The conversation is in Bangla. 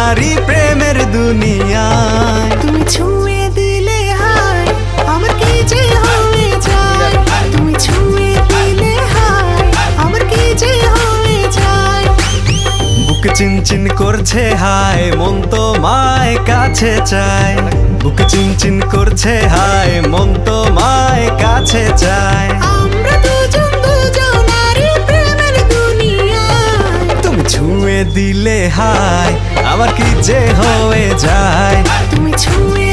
নারী প্রেমের দুনিয়ায়। তুমি ছুঁয়ে দিলে হায় আমার কি যে হয়ে যায়, তুমি ছুঁয়ে দিলে হায় আমার কি যে হয়ে যায়। বুক চিনচিন করছে হায় মন তোমায় কাছে চায়, বুক চিনচিন করছে হায় মন তোমায় কাছে চায়। আমরা দুজন নারী প্রেমের দুনিয়ায়। তুমি ছুঁয়ে দিলে হায় আমার কি যে হয়ে যায়, তুমি ছুঁয়ে